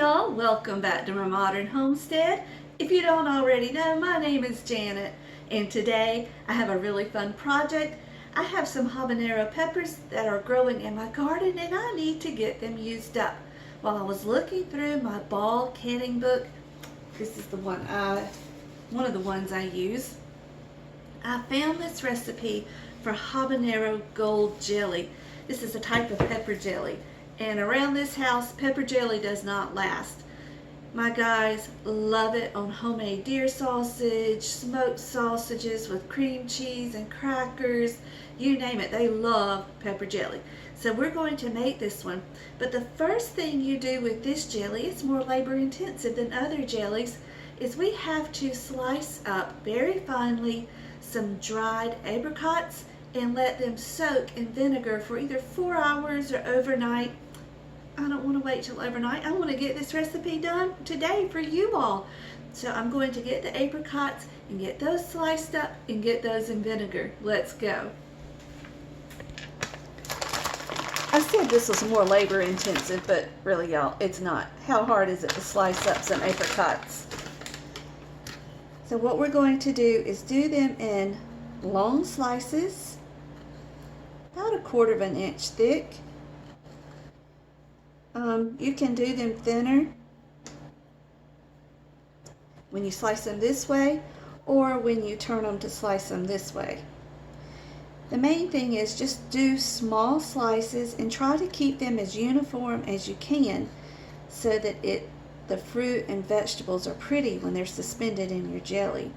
y'all, welcome back to my modern homestead. If you don't already know, my name is Janet, and today I have a really fun project. I have some habanero peppers that are growing in my garden and I need to get them used up. While I was looking through my ball canning book, this is one of the ones I use, I found this recipe for habanero gold jelly. This is a type of pepper jelly. And around this house, pepper jelly does not last. My guys love it on homemade deer sausage, smoked sausages with cream cheese and crackers, you name it. They love pepper jelly. So we're going to make this one. But the first thing you do with this jelly, it's more labor intensive than other jellies, is we have to slice up very finely some dried apricots and let them soak in vinegar for either 4 hours or overnight. I don't want to wait till overnight. I want to get this recipe done today for you all. So I'm going to get the apricots and get those sliced up and get those in vinegar. Let's go. I said this was more labor intensive, but really y'all, it's not. How hard is it to slice up some apricots? So what we're going to do is do them in long slices, about 1/4 inch thick. You can do them thinner when you slice them this way or when you turn them to slice them this way. The main thing is just do small slices and try to keep them as uniform as you can so that the fruit and vegetables are pretty when they're suspended in your jelly.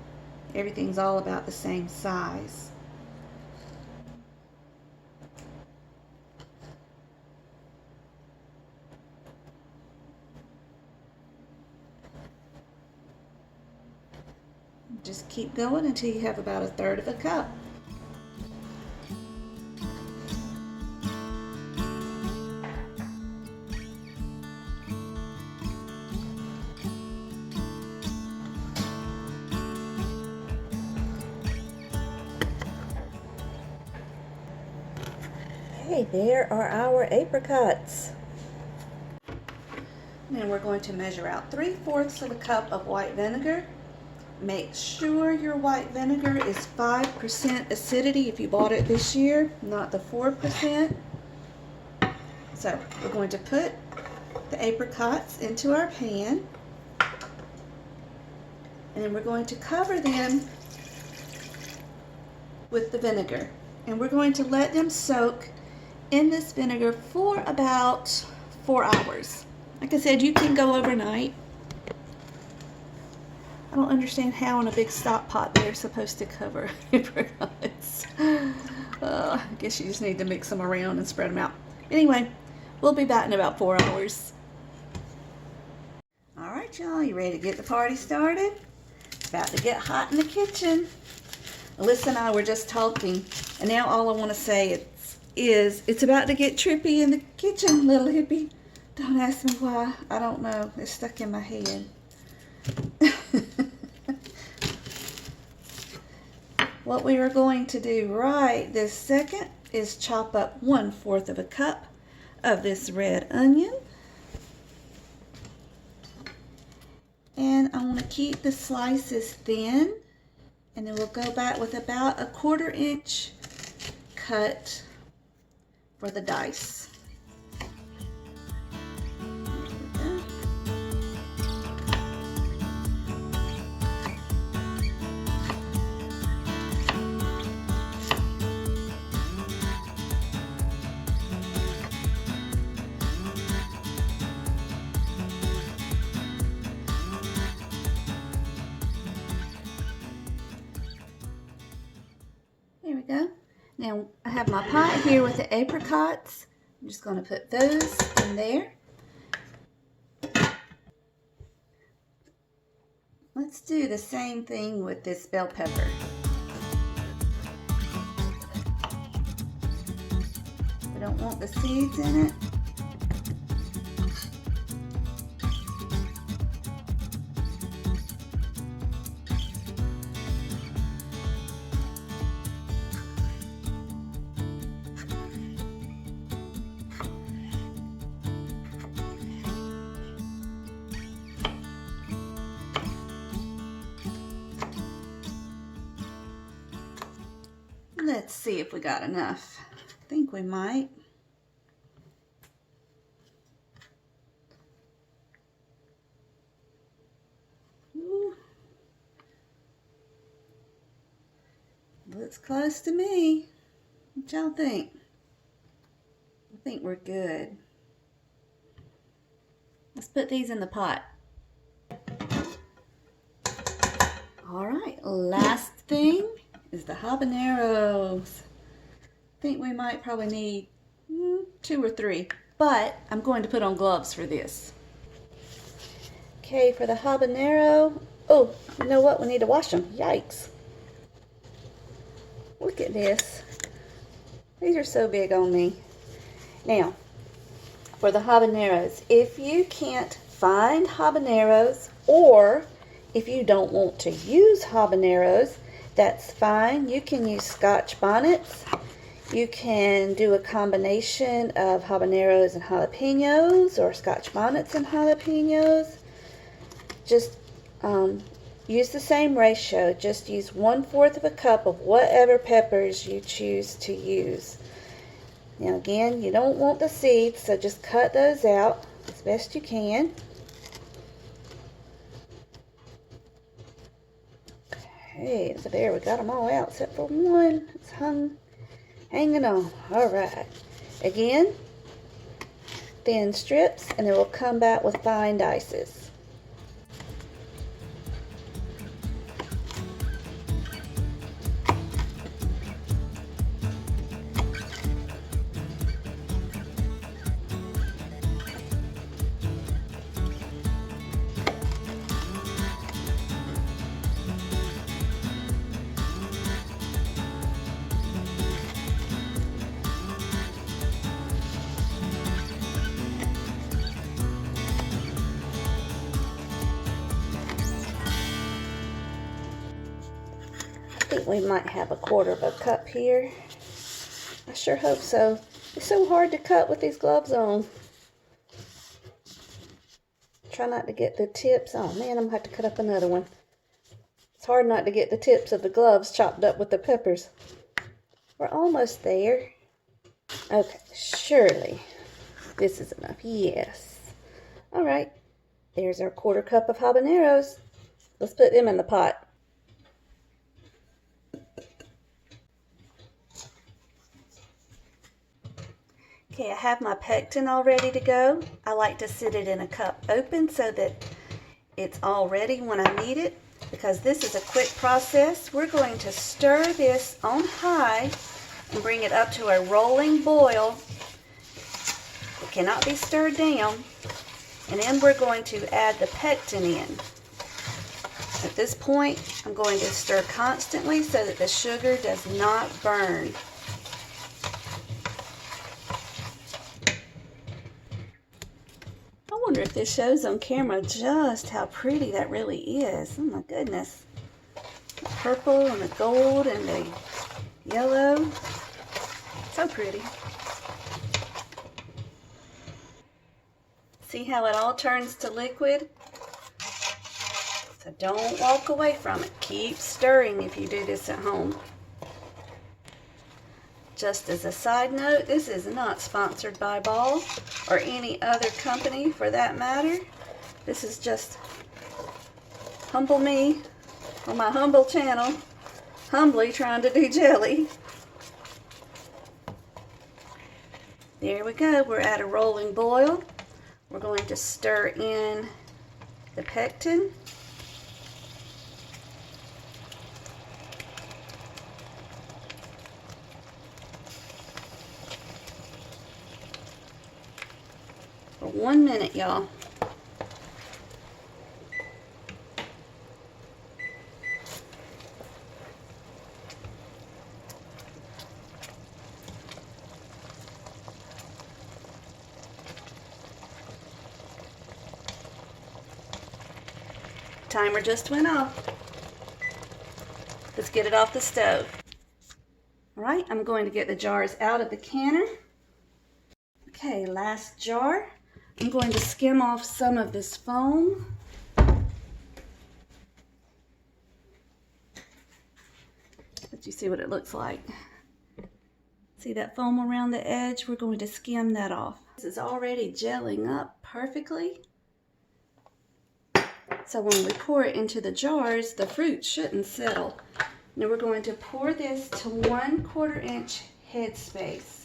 Everything's all about the same size. Just keep going until you have about 1/3 cup. Okay, there are our apricots. Now we're going to measure out 3/4 cup of white vinegar. Make sure your white vinegar is 5% acidity if you bought it this year, not the 4%. So we're going to put the apricots into our pan, and then we're going to cover them with the vinegar. And we're going to let them soak in this vinegar for about 4 hours. Like I said, you can go overnight. I don't understand how in a big stock pot they're supposed to cover apricots. I guess you just need to mix them around and spread them out. Anyway, we'll be back in about 4 hours. Alright y'all, you ready to get the party started? It's about to get hot in the kitchen. Alyssa and I were just talking, and now all I want to say is it's about to get trippy in the kitchen, little hippie. Don't ask me why. I don't know. It's stuck in my head. What we are going to do right this second is chop up 1/4 cup of this red onion. And I want to keep the slices thin, and then we'll go back with about 1/4 inch cut for the dice. There we go. Now I have my pot here with the apricots. I'm just going to put those in there. Let's do the same thing with this bell pepper. We don't want the seeds in it. Let's see if we got enough. I think we might. Ooh. Looks close to me. What y'all think? I think we're good. Let's put these in the pot. All right, last thing is the habaneros. I think we might probably need 2 or 3, but I'm going to put on gloves for this. Okay, for the habanero, oh, you know what? We need to wash them. Yikes. Look at this. These are so big on me. Now, for the habaneros, if you can't find habaneros, or if you don't want to use habaneros, that's fine. You can use Scotch bonnets. You can do a combination of habaneros and jalapenos, or Scotch bonnets and jalapenos. Just use the same ratio. Just use 1/4 of a cup of whatever peppers you choose to use. Now again, you don't want the seeds, so just cut those out as best you can. Okay, so there, we got them all out except for one. It's hanging on. All right. Again, thin strips, and then we'll come back with fine dices. I think we might have 1/4 of a cup here. I sure hope so. It's so hard to cut with these gloves on. Try not to get the tips. Oh man, I'm gonna have to cut up another one. It's hard not to get the tips of the gloves chopped up with the peppers. We're almost there. Okay, surely this is enough. Yes. All right, there's our 1/4 cup of habaneros. Let's put them in the pot. Okay, I have my pectin all ready to go. I like to sit it in a cup open so that it's all ready when I need it. Because this is a quick process, we're going to stir this on high and bring it up to a rolling boil. It cannot be stirred down. And then we're going to add the pectin in. At this point, I'm going to stir constantly so that the sugar does not burn. I wonder if this shows on camera just how pretty that really is. Oh my goodness. The purple and the gold and the yellow. So pretty. See how it all turns to liquid? So don't walk away from it. Keep stirring if you do this at home. Just as a side note, this is not sponsored by Ball or any other company for that matter. This is just humble me on my humble channel, humbly trying to do jelly. There we go. We're at a rolling boil. We're going to stir in the pectin. For 1 minute, y'all. Timer just went off. Let's get it off the stove. All right, I'm going to get the jars out of the canner. Okay, last jar. I'm going to skim off some of this foam. Let you see what it looks like. See that foam around the edge? We're going to skim that off. This is already gelling up perfectly. So when we pour it into the jars, the fruit shouldn't settle. Now we're going to pour this to 1/4 inch headspace.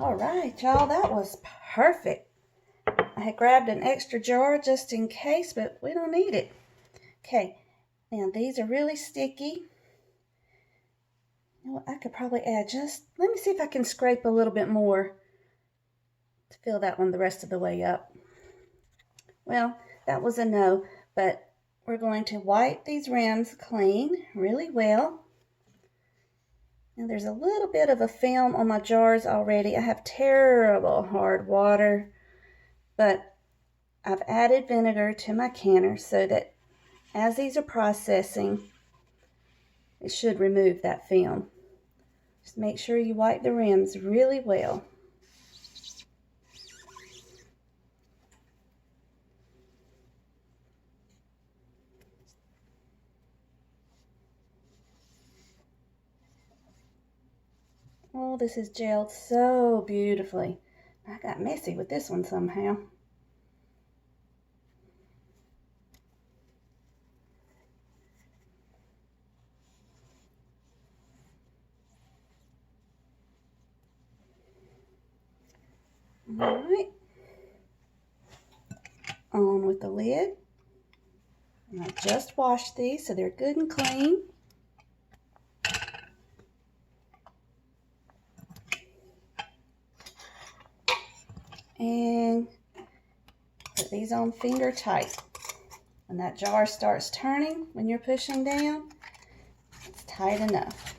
All right, y'all, that was perfect. I had grabbed an extra jar just in case, but we don't need it. Okay, now these are really sticky. You know what, I could probably add let me see if I can scrape a little bit more to fill that one the rest of the way up. Well, that was a no, but we're going to wipe these rims clean really well. Now there's a little bit of a film on my jars already. I have terrible hard water, but I've added vinegar to my canner so that as these are processing, it should remove that film. Just make sure you wipe the rims really well. Oh, this is gelled so beautifully. I got messy with this one somehow. All right. On with the lid. And I just washed these so they're good and clean. And put these on finger tight. When that jar starts turning, when you're pushing down, it's tight enough.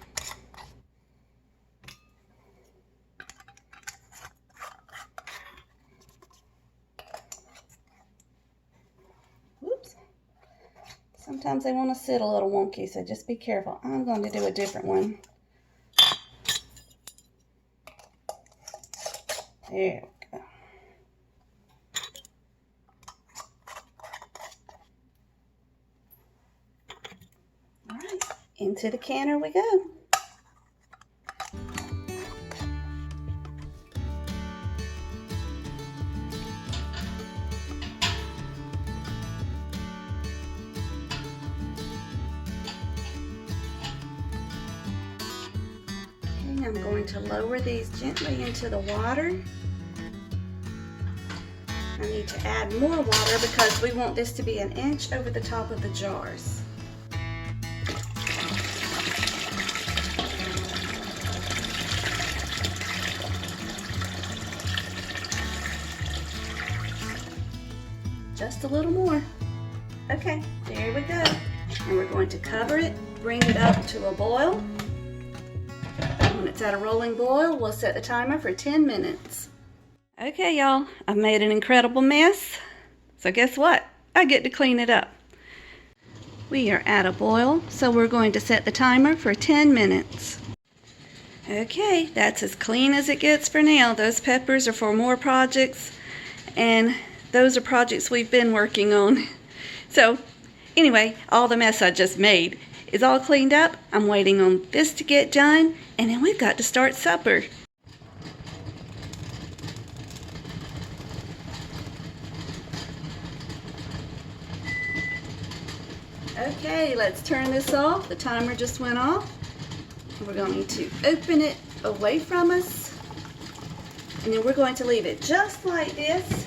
Whoops. Sometimes they want to sit a little wonky, so just be careful. I'm going to do a different one. There we go. All right, into the canner we go. Okay, I'm going to lower these gently into the water. I need to add more water because we want this to be 1 inch over the top of the jars. Just a little more. Okay, there we go. And we're going to cover it, bring it up to a boil. When it's at a rolling boil, we'll set the timer for 10 minutes. Okay, y'all, I've made an incredible mess. So guess what? I get to clean it up. We are at a boil, so we're going to set the timer for 10 minutes. Okay, that's as clean as it gets for now. Those peppers are for more projects, and those are projects we've been working on. So anyway, all the mess I just made is all cleaned up. I'm waiting on this to get done, and then we've got to start supper. Okay, let's turn this off. The timer just went off. We're going to open it away from us. And then we're going to leave it just like this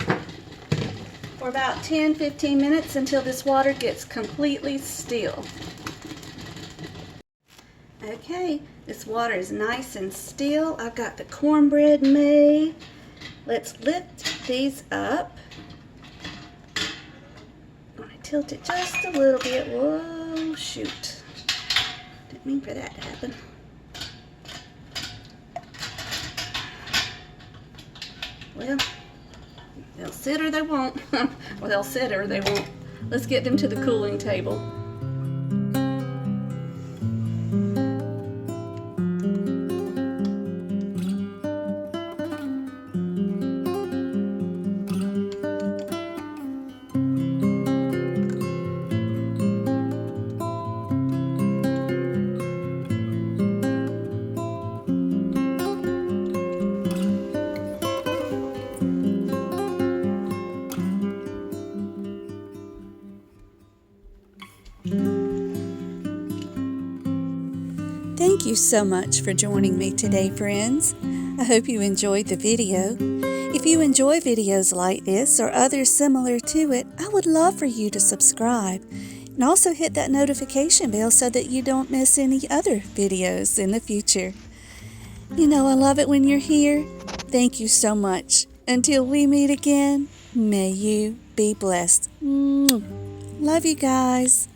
for about 10-15 minutes until this water gets completely still. Okay, this water is nice and still. I've got the cornbread made. Let's lift these up. I'm going to tilt it just a little bit. Whoa, shoot. Didn't mean for that to happen. Well, they'll sit or they won't. Well, they'll sit or they won't. Let's get them to the cooling table. Thank you so much for joining me today, friends. I hope you enjoyed the video. If you enjoy videos like this or others similar to it, I would love for you to subscribe and also hit that notification bell so that you don't miss any other videos in the future. You know, I love it when you're here. Thank you so much. Until we meet again, may you be blessed. Love you guys.